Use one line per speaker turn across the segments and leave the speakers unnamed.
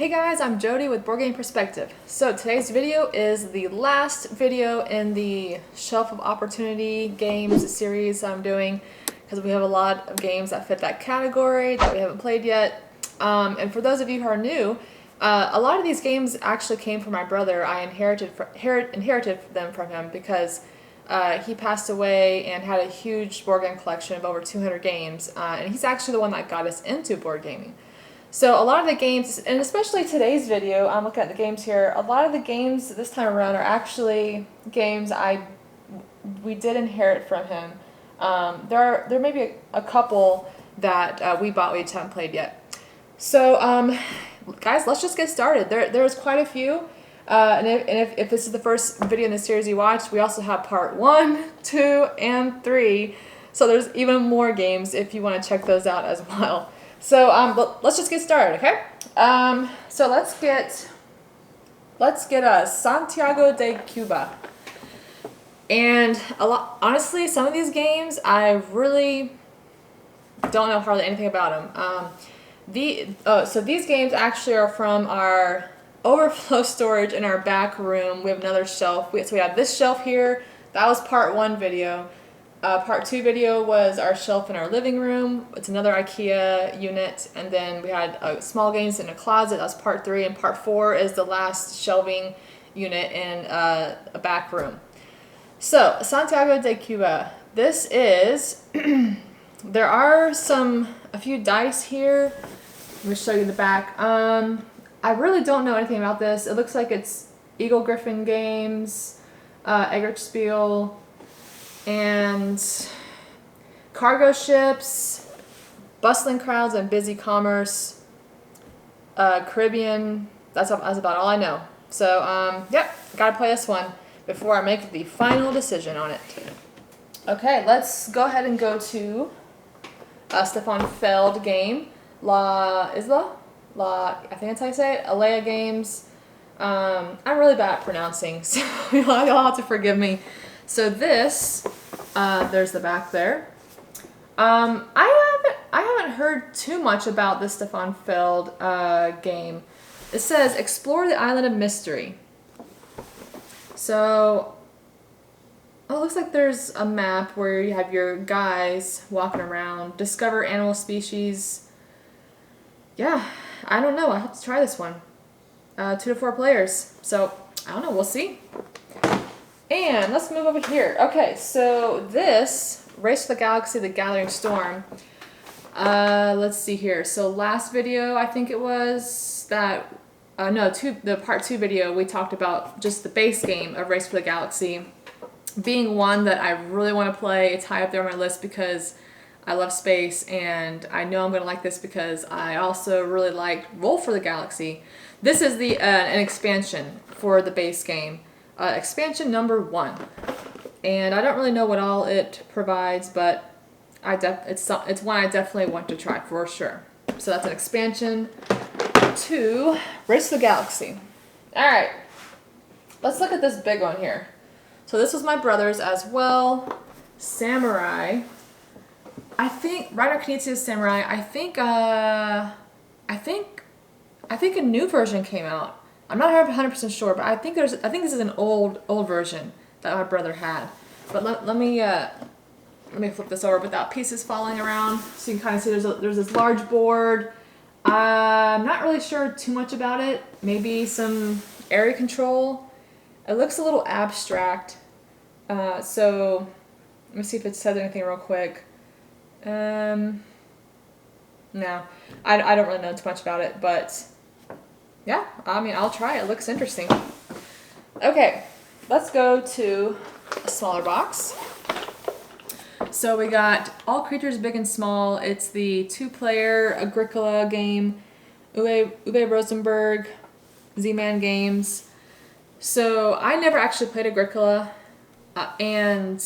Hey guys, I'm Jody with Board Game Perspective. So today's video is the last video in the Shelf of Opportunity games series I'm doing because we have a lot of games that fit that category that we haven't played yet. And for those of you who are new, a lot of these games actually came from my brother. I inherited them from him because he passed away and had a huge board game collection of over 200 games. And he's actually the one that got us into board gaming. So a lot of the games, and especially today's video, I'm looking at the games here, a lot of the games this time around are actually games we did inherit from him. There may be a couple that we bought we just haven't played yet. So guys, let's just get started. There's quite a few. And if this is the first video in the series you watched, we also have part 1, 2, and 3. So there's even more games if you want to check those out as well. So let's just get started, okay? So let's get Santiago de Cuba. And honestly, some of these games I really don't know hardly anything about them. So these games actually are from our overflow storage in our back room. We have another shelf. So we have this shelf here. That was part 1 video. Part 2 video was our shelf in our living room. It's another IKEA unit. And then we had small games in a closet. That's part 3. And part 4 is the last shelving unit in a back room. So, Santiago de Cuba. This is, there are a few dice here. Let me show you the back. I really don't know anything about this. It looks like it's Eagle Griffin Games, Eggertspiel, and cargo ships, bustling crowds and busy commerce, Caribbean. That's about all I know. So, yep, gotta play this one before I make the final decision on it. Okay, let's go ahead and go to Stefan Feld game, La Isla? I think that's how you say it, Alea Games. I'm really bad at pronouncing, so you'll have to forgive me. So this, there's the back there. I haven't heard too much about this Stefan Feld game. It says explore the island of mystery. So, it looks like there's a map where you have your guys walking around. Discover animal species. Yeah, I don't know. I'll have to try this one. 2 to 4 players. So, I don't know. We'll see. And let's move over here. Okay, so this, Race to the Galaxy, The Gathering Storm. Let's see here. So last video, I think it was, the part 2 video, we talked about just the base game of Race for the Galaxy being one that I really want to play. It's high up there on my list because I love space, and I know I'm going to like this because I also really liked Roll for the Galaxy. This is an expansion for the base game. Expansion number 1, and I don't really know what all it provides, but it's one I definitely want to try for sure. So that's an expansion to Race to the Galaxy. All right, let's look at this big one here. So this was my brother's as well. Samurai. I think Reiner Knizia's Samurai. I think a new version came out. I'm not 100% sure, but I think this is an old version that my brother had. But let me flip this over without pieces falling around, so you can kind of see there's this large board. I'm not really sure too much about it. Maybe some area control. It looks a little abstract. So let me see if it says anything real quick. No, I don't really know too much about it, but. Yeah, I mean, I'll try it. It looks interesting. Okay, let's go to a smaller box. So we got All Creatures Big and Small. It's the 2-player Agricola game. Uwe Rosenberg, Z-Man Games. So I never actually played Agricola, and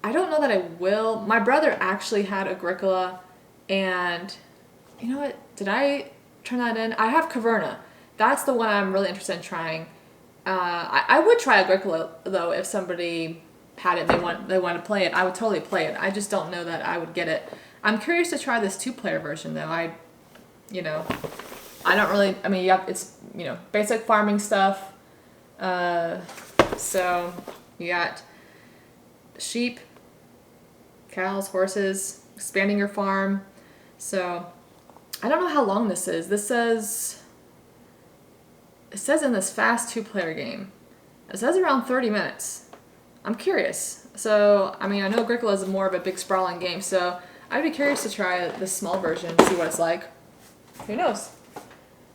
I don't know that I will. My brother actually had Agricola, and you know what? Did I turn that in? I have Caverna. That's the one I'm really interested in trying. I would try Agricola though if somebody had it and they want to play it. I would totally play it. I just don't know that I would get it. I'm curious to try this 2-player version though. I don't really, I mean, yep, it's, you know, basic farming stuff. So you got sheep, cows, horses, expanding your farm. So I don't know how long this is. It says in this fast 2-player game, it says around 30 minutes. I'm curious. So, I mean, I know Agricola is more of a big sprawling game, so I'd be curious to try this small version and see what it's like. Who knows?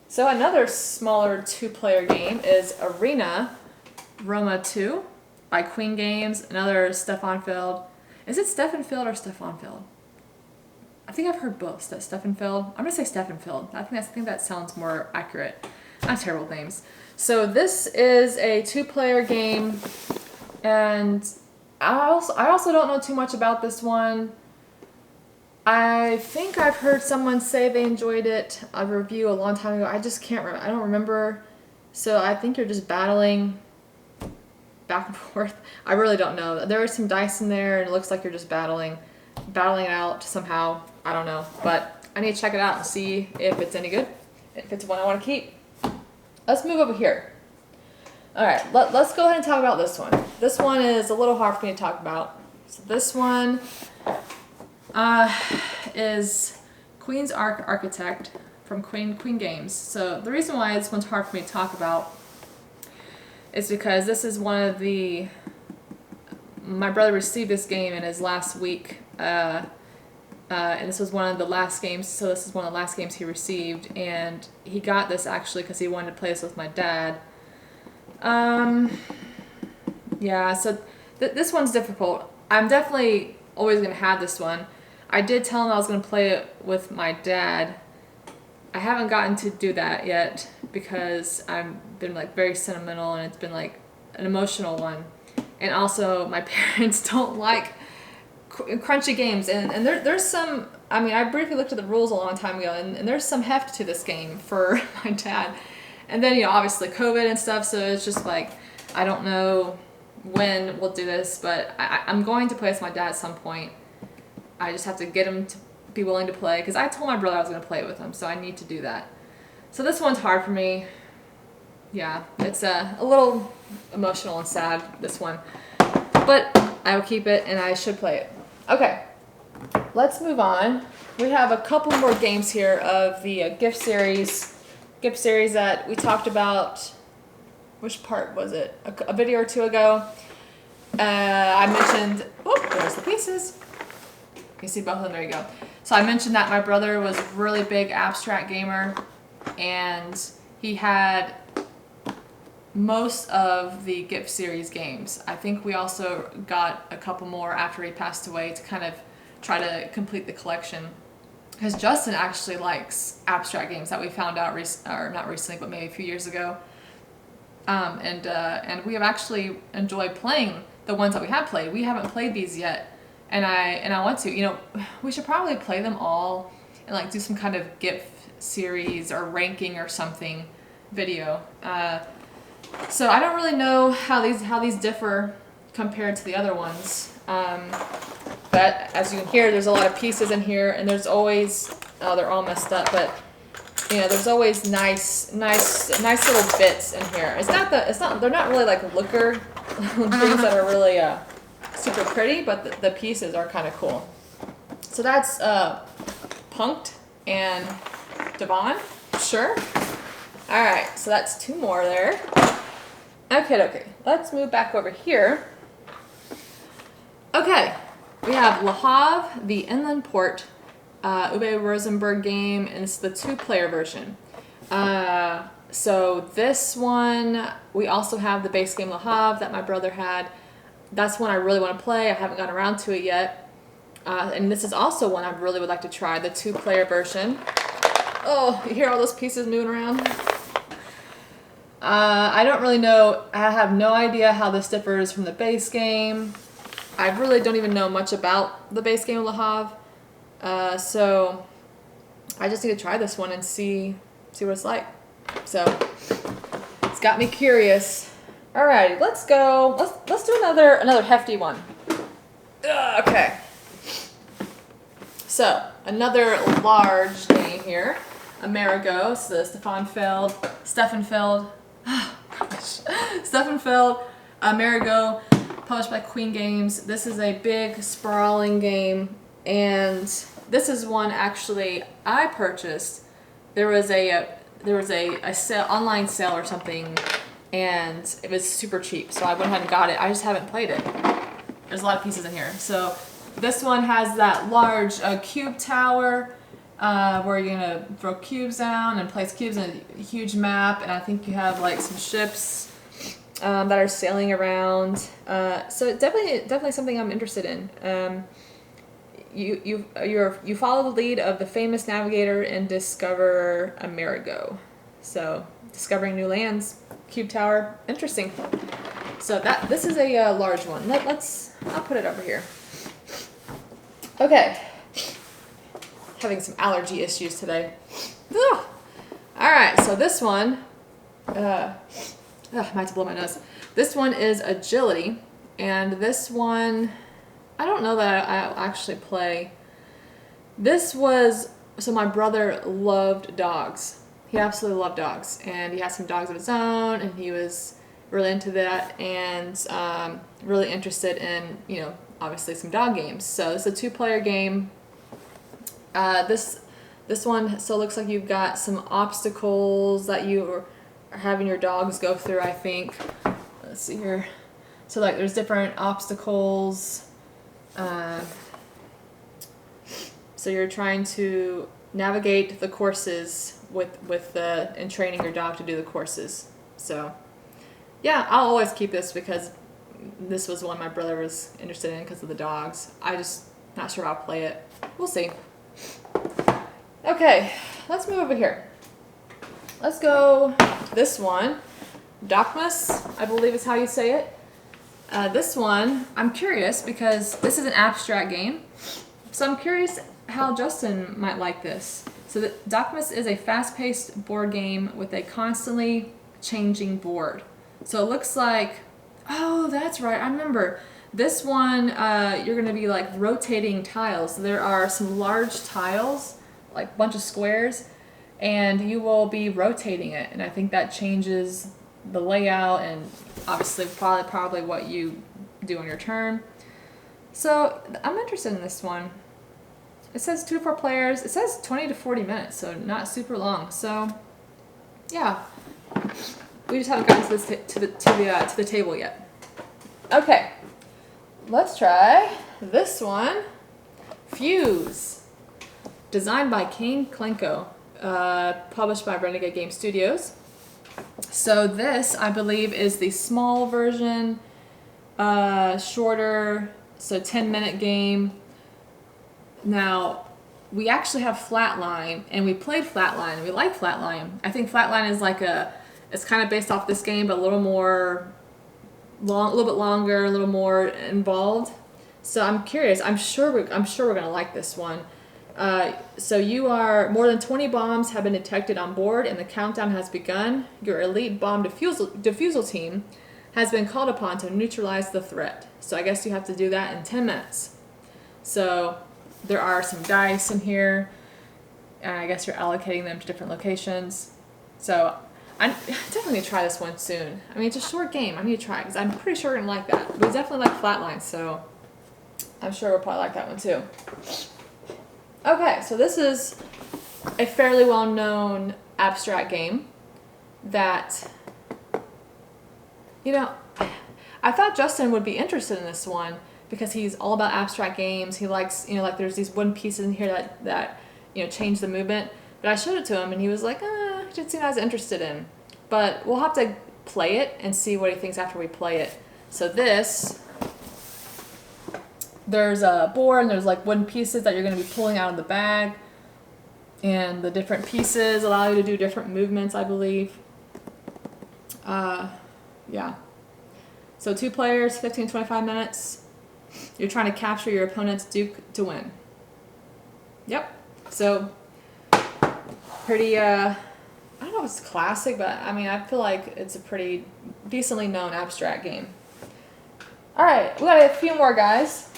So another smaller 2-player game is Arena Roma 2 by Queen Games, another Stefan-Feld. Is it Stefan-Feld or Stefan-Feld? I think I've heard both. Stefan-Feld. I'm gonna say Stefan-Feld. I think that sounds more accurate. I'm terrible with names. So this is a 2-player game, and I also don't know too much about this one. I think I've heard someone say they enjoyed it. A review a long time ago. I just can't remember. I don't remember. So I think you're just battling back and forth. I really don't know. There is some dice in there, and it looks like you're just battling it out somehow. I don't know, but I need to check it out and see if it's any good. If it's one I want to keep. Let's move over here. All right, let's go ahead and talk about this one. This one is a little hard for me to talk about. So this one is Queen's Architect from Queen Games. So the reason why this one's hard for me to talk about is because this is one of the... My brother received this game in his last week, and this was one of the last games, so this is one of the last games he received, and he got this actually because he wanted to play this with my dad. Yeah, so this one's difficult. I'm definitely always going to have this one. I did tell him I was going to play it with my dad. I haven't gotten to do that yet because I've been like very sentimental, and it's been like an emotional one. And also my parents don't like crunchy games, and there's some, I mean, I briefly looked at the rules a long time ago, and there's some heft to this game for my dad. And then, you know, obviously COVID and stuff, so it's just like, I don't know when we'll do this, but I'm going to play with my dad at some point. I just have to get him to be willing to play, because I told my brother I was going to play it with him, so I need to do that. So this one's hard for me. Yeah, it's a little emotional and sad, this one. But I will keep it, and I should play it. Okay, let's move on. We have a couple more games here of the gift series that we talked about. Which part was it? A video or two ago. I mentioned, oh, there's the pieces. You see both of them, there you go. So I mentioned that my brother was a really big abstract gamer, and he had most of the gift series games. I think we also got a couple more after he passed away to kind of try to complete the collection. Because Justin actually likes abstract games that we found out, or not recently, but maybe a few years ago. And we have actually enjoyed playing the ones that we have played. We haven't played these yet, and I want to. You know, we should probably play them all and like do some kind of gift series or ranking or something video. So I don't really know how these differ compared to the other ones. But as you can hear, there's a lot of pieces in here, and there's always, oh, they're all messed up, but you know, there's always nice little bits in here. They're not really like looker things that are really super pretty, but the pieces are kind of cool. So that's Punked and Devon, sure. All right, so that's two more there. Okay, let's move back over here. Okay, we have Le Havre, the Inland Port, Uwe Rosenberg game, and it's the 2-player version. So this one, we also have the base game Le Havre that my brother had. That's one I really want to play. I haven't gotten around to it yet. And this is also one I really would like to try, the 2-player version. Oh, you hear all those pieces moving around? I don't really know. I have no idea how this differs from the base game. I really don't even know much about the base game of Le Havre. So I just need to try this one and see what it's like. So it's got me curious. Alrighty, let's go. Let's do another hefty one. Okay. So another large game here. Amerigo. It's the Steffenfeld, Steffenfeld, Amerigo, published by Queen Games. This is a big, sprawling game, and this is one actually I purchased. There was a sale, online sale or something, and it was super cheap, so I went ahead and got it. I just haven't played it. There's a lot of pieces in here. So this one has that large cube tower where you're gonna throw cubes down and place cubes in a huge map, and I think you have like some ships that are sailing around. So definitely something I'm interested in. You follow the lead of the famous navigator and discover Amerigo. So discovering new lands, cube tower, interesting. So this is a large one. I'll put it over here. Okay. Having some allergy issues today. Ugh. All right, so this one, I might have to blow my nose. This one is agility, and this one, I don't know that I'll actually play. So my brother loved dogs. He absolutely loved dogs, and he has some dogs of his own, and he was really into that, and really interested in, obviously some dog games. So it's a 2-player game. This one, so it looks like you've got some obstacles that you are having your dogs go through, I think. Let's see here. So like there's different obstacles. So you're trying to navigate the courses and training your dog to do the courses. So yeah, I'll always keep this because this was one my brother was interested in because of the dogs. I just not sure I'll play it. We'll see. Okay, let's move over here. Let's go this one. Docmus, I believe is how you say it. This one, I'm curious because this is an abstract game. So I'm curious how Justin might like this. So Docmus is a fast-paced board game with a constantly changing board. So it looks like, oh, that's right, I remember. This one, you're gonna be like rotating tiles. So there are some large tiles, like a bunch of squares, and you will be rotating it. And I think that changes the layout and obviously probably what you do on your turn. So I'm interested in this one. It says 2 to 4 players. It says 20 to 40 minutes, so not super long. So yeah, we just haven't gotten to the table yet. Okay, let's try this one. Fuse, designed by Kane Klenko, published by Renegade Game Studios. So this, I believe, is the small version, shorter, so 10-minute game. Now, we actually have Flatline, and we played Flatline, and we like Flatline. I think Flatline is it's kind of based off this game, but a little bit longer, a little more involved. So I'm curious. I'm sure we're gonna like this one. So more than 20 bombs have been detected on board, and the countdown has begun. Your elite bomb defusal team has been called upon to neutralize the threat. So I guess you have to do that in 10 minutes. So there are some dice in here, and I guess you're allocating them to different locations. So I'm definitely going to try this one soon. I mean, it's a short game. I need to try it because I'm pretty sure we're going to like that. We definitely like Flatline, so I'm sure we'll probably like that one too. Okay, so this is a fairly well-known abstract game that, I thought Justin would be interested in this one because he's all about abstract games. He likes, like there's these wooden pieces in here that change the movement. But I showed it to him and he was like, he didn't seem as interested in. But we'll have to play it and see what he thinks after we play it. So there's a board and there's like wooden pieces that you're going to be pulling out of the bag. And the different pieces allow you to do different movements, I believe. Yeah. So 2 players, 15 to 25 minutes. You're trying to capture your opponent's duke to win. Yep. So pretty, I don't know if it's classic, but I mean, I feel like it's a pretty decently known abstract game. All right, we got a few more guys.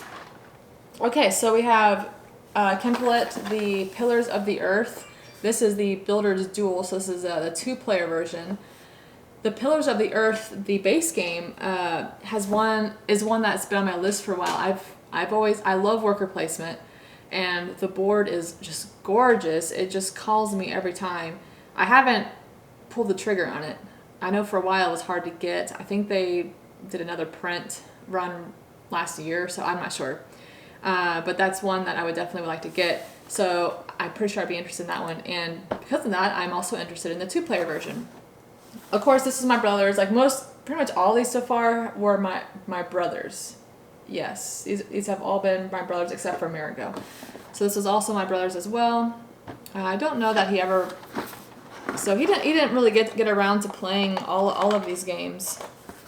Okay, so we have Ken Follett, The Pillars of the Earth. This is the Builder's Duel, so this is the 2-player version. The Pillars of the Earth, the base game, is one that's been on my list for a while. I love worker placement, and the board is just gorgeous. It just calls me every time. I haven't pulled the trigger on it. I know for a while it was hard to get. I think they did another print run last year, so I'm not sure. But that's one that I would definitely like to get. So I'm pretty sure I'd be interested in that one. And because of that, I'm also interested in the 2-player version. Of course, this is my brother's. Like pretty much all these so far were my brother's. Yes, these have all been my brother's except for Amerigo. So this is also my brother's as well. I don't know that he ever. So he didn't really get around to playing all of these games,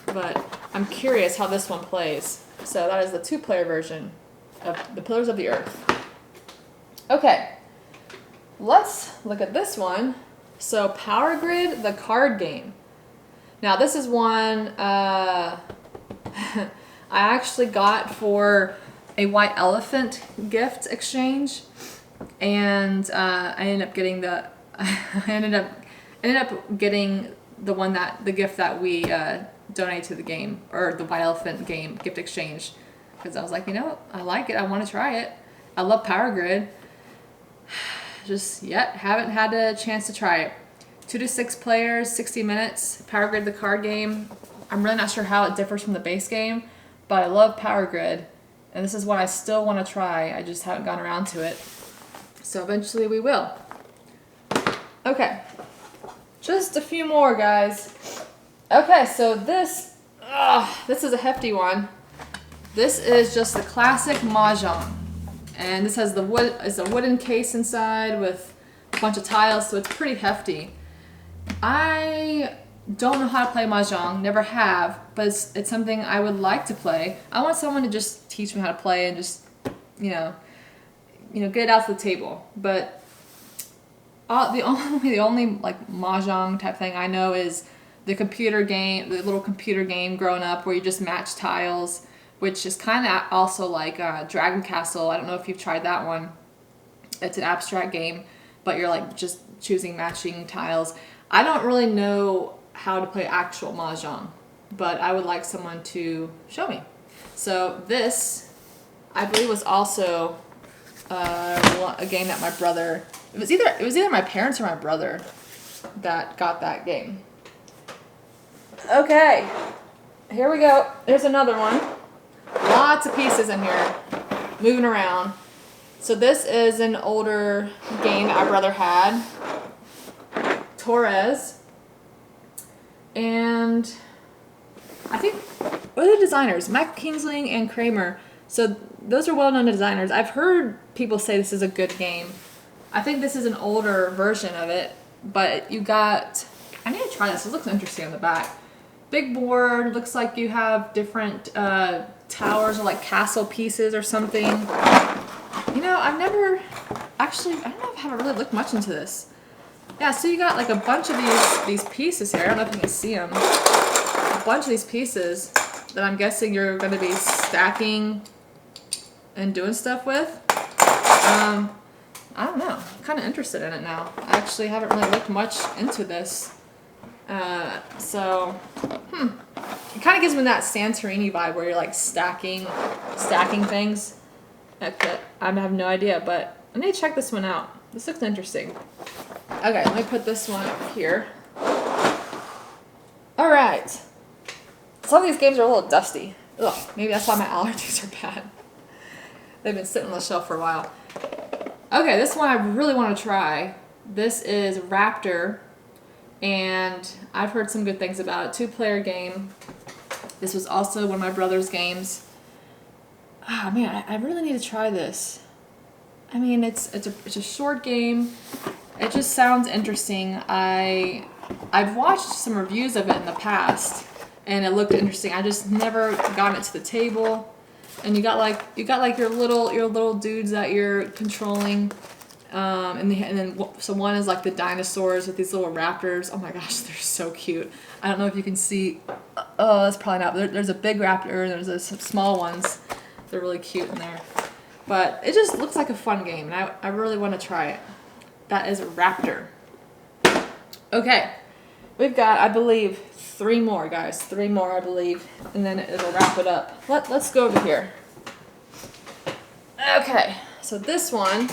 but I'm curious how this one plays. So that is the 2-player version of the Pillars of the Earth. Okay, let's look at this one. So Power Grid, the card game. Now this is one I actually got for a white elephant gift exchange, and I ended up getting the the gift that we donated to the game, or the white elephant game gift exchange, because I was like, I like it, I want to try it. I love Power Grid. Just yet haven't had a chance to try it. 2 to 6 players, 60 minutes. Power Grid, the card game. I'm really not sure how it differs from the base game, but I love Power Grid, and this is what I still want to try. I just haven't gotten around to it. So eventually we will. Okay, just a few more, guys. Okay, so this is a hefty one. This is just the classic Mahjong, and this has a wooden case inside with a bunch of tiles, so it's pretty hefty. I don't know how to play Mahjong, never have, but it's something I would like to play. I want someone to just teach me how to play and just, get it out to the table. But the only like Mahjong type thing I know is the little computer game growing up where you just match tiles, which is kind of also like Dragon Castle. I don't know if you've tried that one. It's an abstract game, but you're like just choosing matching tiles. I don't really know how to play actual Mahjong, but I would like someone to show me. So this, I believe, was also a game that my brother. It was either my parents or my brother that got that game. Okay, here we go. There's another one. Lots of pieces in here, moving around. So this is an older game that our brother had, Torres, and I think, what are the designers? Mac Kingsling and Kramer. So those are well-known designers. I've heard people say this is a good game. I think this is an older version of it, but I need to try this. It looks interesting on the back. Big board, looks like you have different towers or like castle pieces or something. I've never, actually, I don't know if I haven't really looked much into this. Yeah, so you got like a bunch of these pieces here. I don't know if you can see them. A bunch of these pieces that I'm guessing you're going to be stacking and doing stuff with. I don't know. I'm kind of interested in it now. I actually haven't really looked much into this. It kind of gives me that Santorini vibe where you're like stacking things. Okay, I have no idea, but I need to check this one out. This looks interesting. Okay, let me put this one up here. All right. Some of these games are a little dusty. Ugh, maybe that's why my allergies are bad. They've been sitting on the shelf for a while. Okay, this one I really want to try. This is Raptor, and I've heard some good things about it. 2-player game. This was also one of my brother's games. Ah, man, I really need to try this. I mean, it's a short game. It just sounds interesting. I've watched some reviews of it in the past, and it looked interesting. I just never got it to the table. And you got like your little dudes that you're controlling, and then so one is like the dinosaurs with these little raptors. Oh my gosh, they're so cute. I don't know if you can see. Oh, that's probably not. There's a big raptor. There's some small ones. They're really cute in there. But it just looks like a fun game, and I really want to try it. That is Raptor. Okay, we've got, I believe, 3 more, guys. 3 more, I believe, and then it'll wrap it up. Let's go over here. Okay, so this one,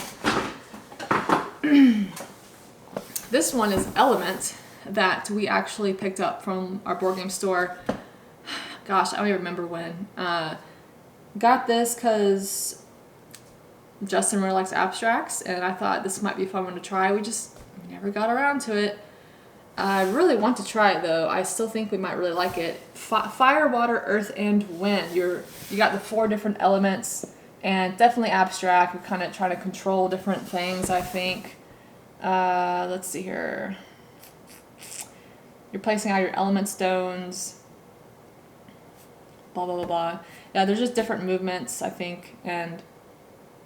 this one is Element that we actually picked up from our board game store. Gosh, I don't even remember when. Got this because Justin really likes abstracts, and I thought this might be a fun one to try. We just never got around to it. I really want to try it though. I still think we might really like it. Fire, water, earth, and wind. You got the 4 different elements, and definitely abstract. You're kind of trying to control different things, I think. Let's see here. You're placing out your element stones. Blah, blah, blah, blah. Yeah, there's just different movements, I think, and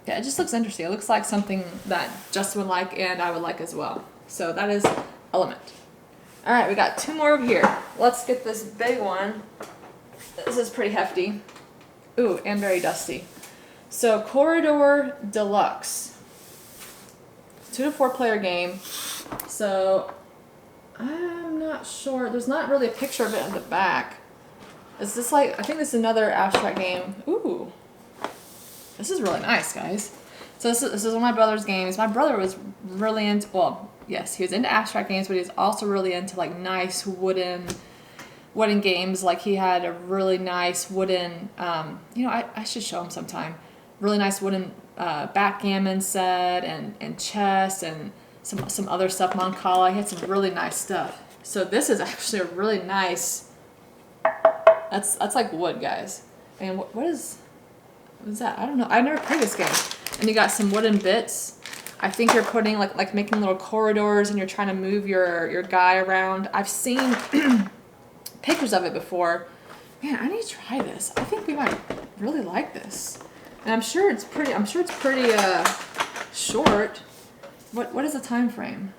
yeah, it just looks interesting. It looks like something that Justin would like and I would like as well. So that is Element. All right, we got 2 more over here. Let's get this big one. This is pretty hefty. Ooh, and very dusty. So Corridor Deluxe. 2 to 4 player game. So I'm not sure. There's not really a picture of it on the back. Is this like, I think this is another abstract game. Ooh. This is really nice, guys. So this is one of my brother's games. My brother was really into, well, yes, he was into abstract games, but he was also really into like nice wooden games. Like he had a really nice wooden, I should show him sometime. Really nice wooden backgammon set and chess and some other stuff, Mancala. He had some really nice stuff. So this is actually a really nice, that's like wood, guys. And what is that? I don't know. I never played this game. And you got some wooden bits. I think you're putting like making little corridors, and you're trying to move your guy around. I've seen pictures of it before. Man, I need to try this. I think we might really like this. And I'm sure it's pretty short. What is the time frame?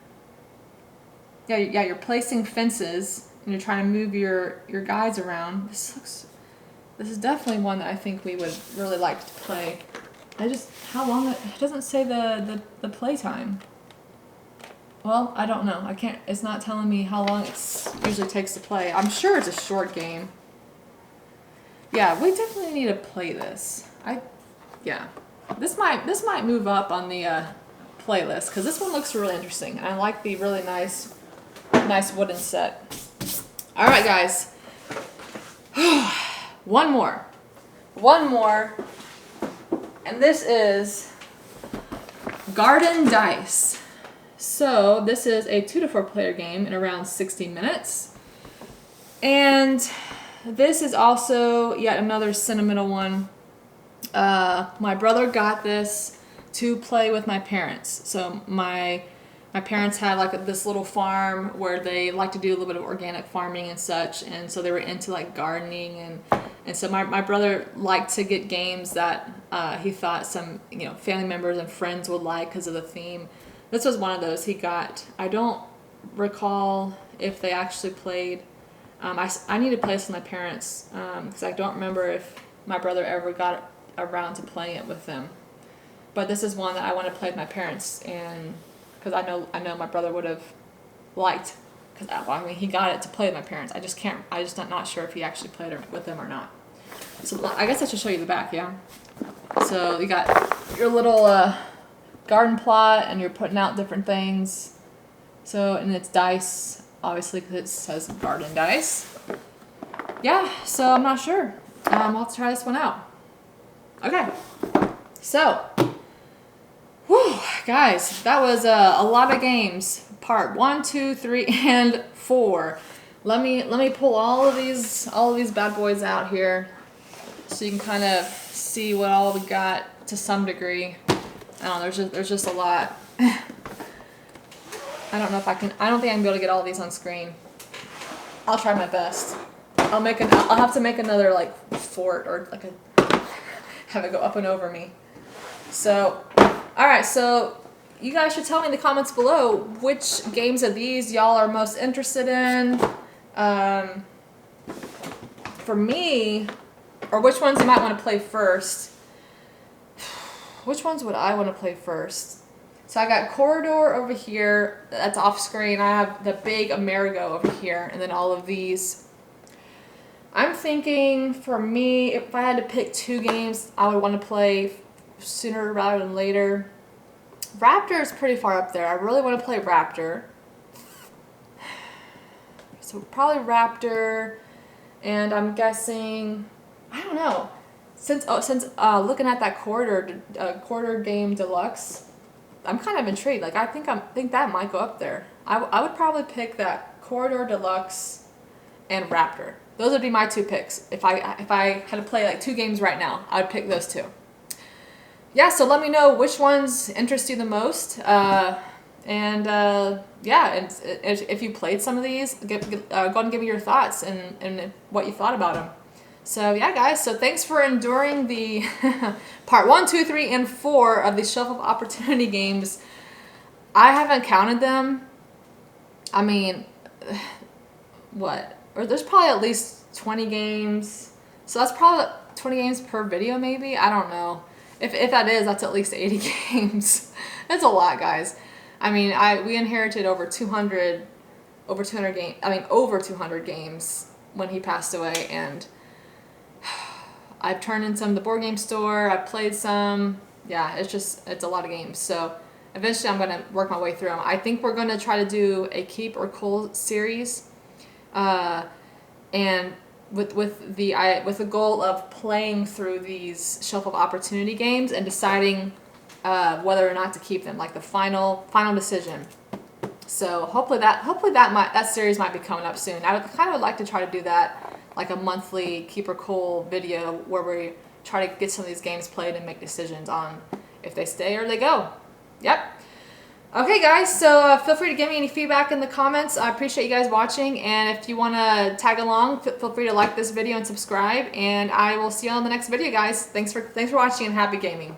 Yeah, you're placing fences and you're trying to move your guys around. This is definitely one that I think we would really like to play. How long, it doesn't say the play time. Well, I don't know. It's not telling me how long it usually takes to play. I'm sure it's a short game. Yeah, we definitely need to play this. This might move up on the playlist because this one looks really interesting. And I like the really nice wooden set. All right, guys. One more. And this is Garden Dice. So this is a 2 to 4 player game in around 60 minutes. And this is also yet another sentimental one. My brother got this to play with my parents. So my parents had like this little farm where they like to do a little bit of organic farming and such, and so they were into like gardening, and so my brother liked to get games that he thought some family members and friends would like because of the theme. This was one of those he got. I don't recall if they actually played. I need to play this with my parents because I don't remember if my brother ever got around to playing it with them. But this is one that I want to play with my parents, and because I know my brother would have liked, because he got it to play with my parents. I just not sure if he actually played it with them or not. So I guess I should show you the back, yeah. So you got your little garden plot, and you're putting out different things. So, and it's dice, obviously, because it says Garden Dice. Yeah, so I'm not sure. I'll have to try this one out. Okay, so, whew, guys, that was a lot of games. Part 1, 2, 3, and 4. Let me pull all of these bad boys out here, so you can kind of see what all we got to some degree. I don't know. There's just a lot. I don't know if I can. I don't think I can be able to get all of these on screen. I'll try my best. I'll have to make another like fort or like have it go up and over me. So, all right. So you guys should tell me in the comments below which games of these y'all are most interested in. For me, or which ones you might want to play first. Which ones would I want to play first? So I got Corridor over here, that's off screen. I have the big Amerigo over here, and then all of these. I'm thinking for me, if I had to pick 2 games I would want to play sooner rather than later, Raptor is pretty far up there. I really want to play Raptor. So probably Raptor, and I'm guessing, I don't know. Since looking at that quarter game Deluxe, I'm kind of intrigued. Like I think that might go up there. I would probably pick that Corridor Deluxe and Raptor. Those would be my 2 picks. If I had to play like 2 games right now, I would pick those 2. Yeah, so let me know which ones interest you the most. Yeah, and if you played some of these, go ahead and give me your thoughts and what you thought about them. So yeah, guys, so thanks for enduring the part 1, 2, 3, and 4 of the Shelf of Opportunity games. I haven't counted them. I mean, what? Or there's probably at least 20 games. So that's probably 20 games per video, maybe? I don't know. If that is, that's at least 80 games. That's a lot, guys. I mean, we inherited over 200 games when he passed away, and I've turned in some to the board game store. I've played some. Yeah, it's a lot of games. So eventually I'm going to work my way through them. I think we're going to try to do a keep or cull series, and with the goal of playing through these Shelf of Opportunity games and deciding whether or not to keep them, like the final decision. So hopefully that series might be coming up soon. I would like to try to do that, like a monthly keep or cull video where we try to get some of these games played and make decisions on if they stay or they go. Yep. Okay, guys, so feel free to give me any feedback in the comments. I appreciate you guys watching, and if you want to tag along, feel free to like this video and subscribe, and I will see you on the next video, guys. Thanks for watching, and happy gaming.